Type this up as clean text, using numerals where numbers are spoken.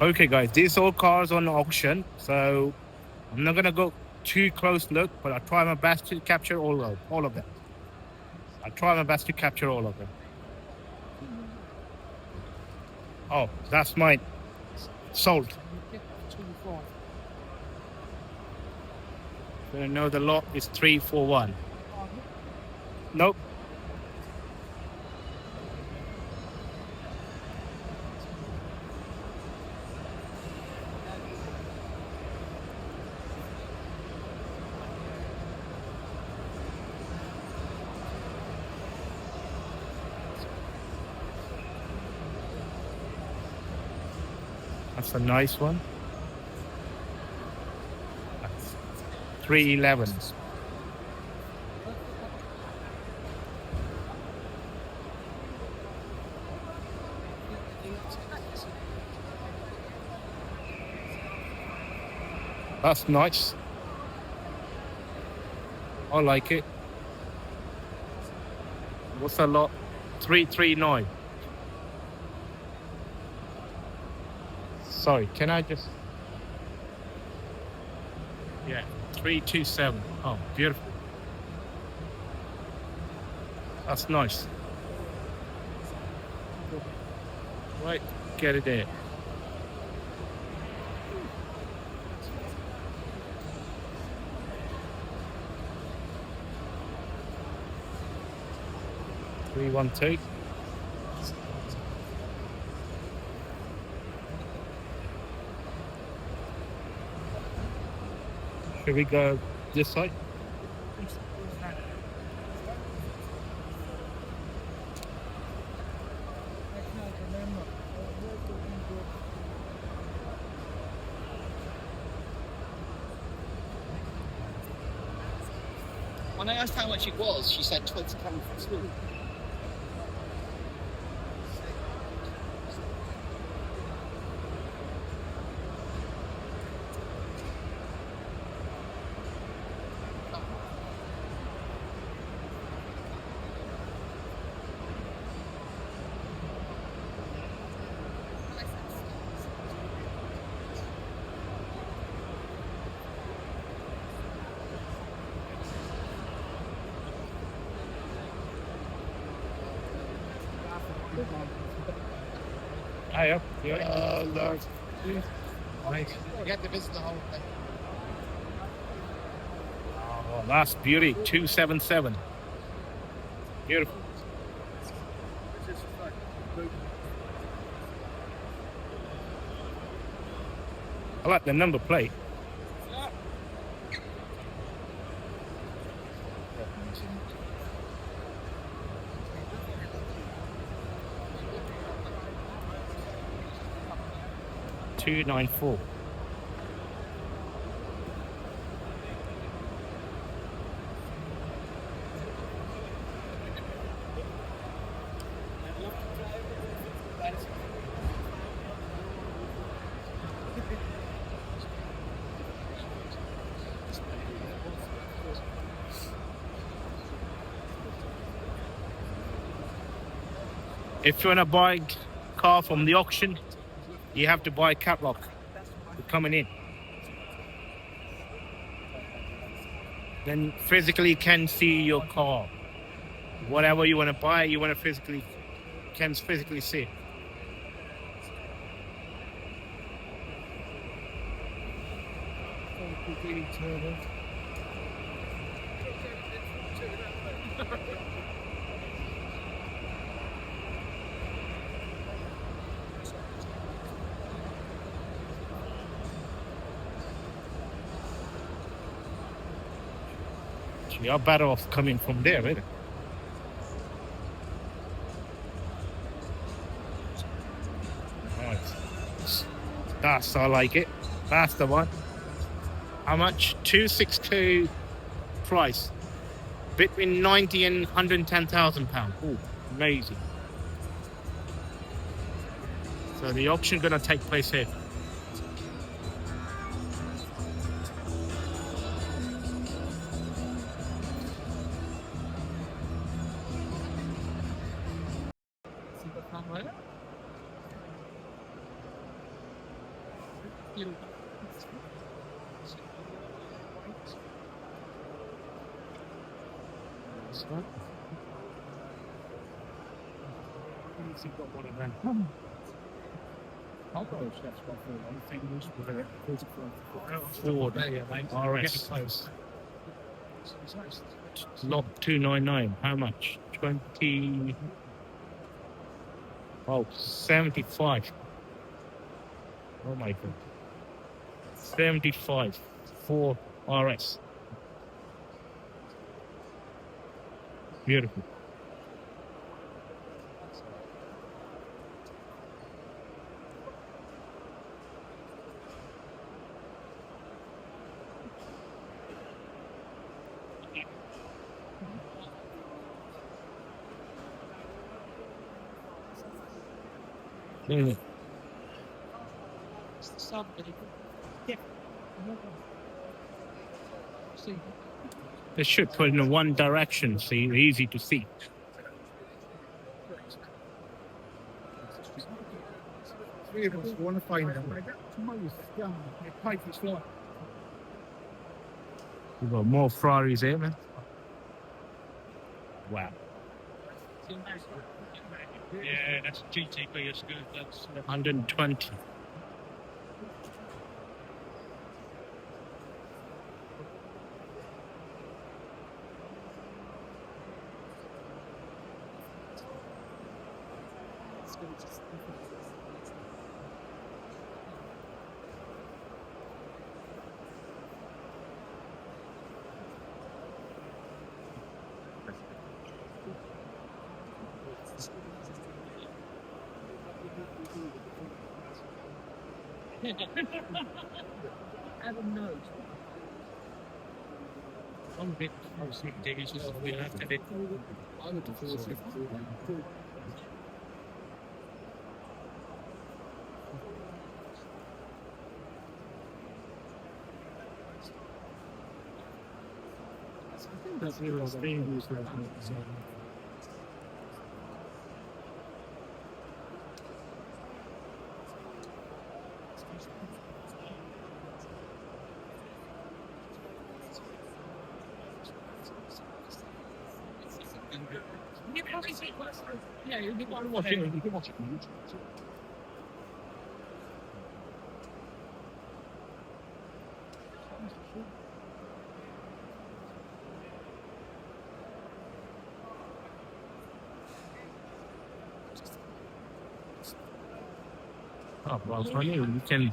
Okay, guys, these all cars on auction, so I'm not gonna go too close look, but I'll try my best to capture all of them. I'll try my best to capture all of them. Oh, that's mine. Sold. I know the lot is 341. Nope. That's a nice one. That's 311. That's nice. I like it. What's a lot? 339. Sorry, can I just... Yeah, 327. Oh, beautiful. That's nice. Right, get it there. Three, 1, 2. Should we go this side? When I asked how much it was, she said 20 pounds for two. Hiya. Yeah. Lord. Nice. You get to visit the whole thing. Oh, that's beauty. 277. Beautiful. I like the number plate. $294. If you want to buy a car from the auction, you have to buy a catalog for coming in. Then physically can see your car. Whatever you want to buy, you want to physically see it. You're better off coming from there, isn't it? Right. That's, I like it. That's the one. How much? 262 price. Between 90 and 110,000 pounds. Oh, amazing. So the auction gonna take place here. Got one of them. Ford RS. Lot 299. How much? 20. Oh, 75. Oh my god. 75 for RS. Beautiful. Mm. They should put in one direction so it's easy to see. Three of us want to find them. We've got more Ferraris here, man. Wow. Yeah, that's GTB. It's good. That's 120. Adam knows. One bit obviously diggers is we have to bit. I would have thought it. That's really what's dangerous. Yeah, you can watch it. You can watch it. Oh, well, funny. You can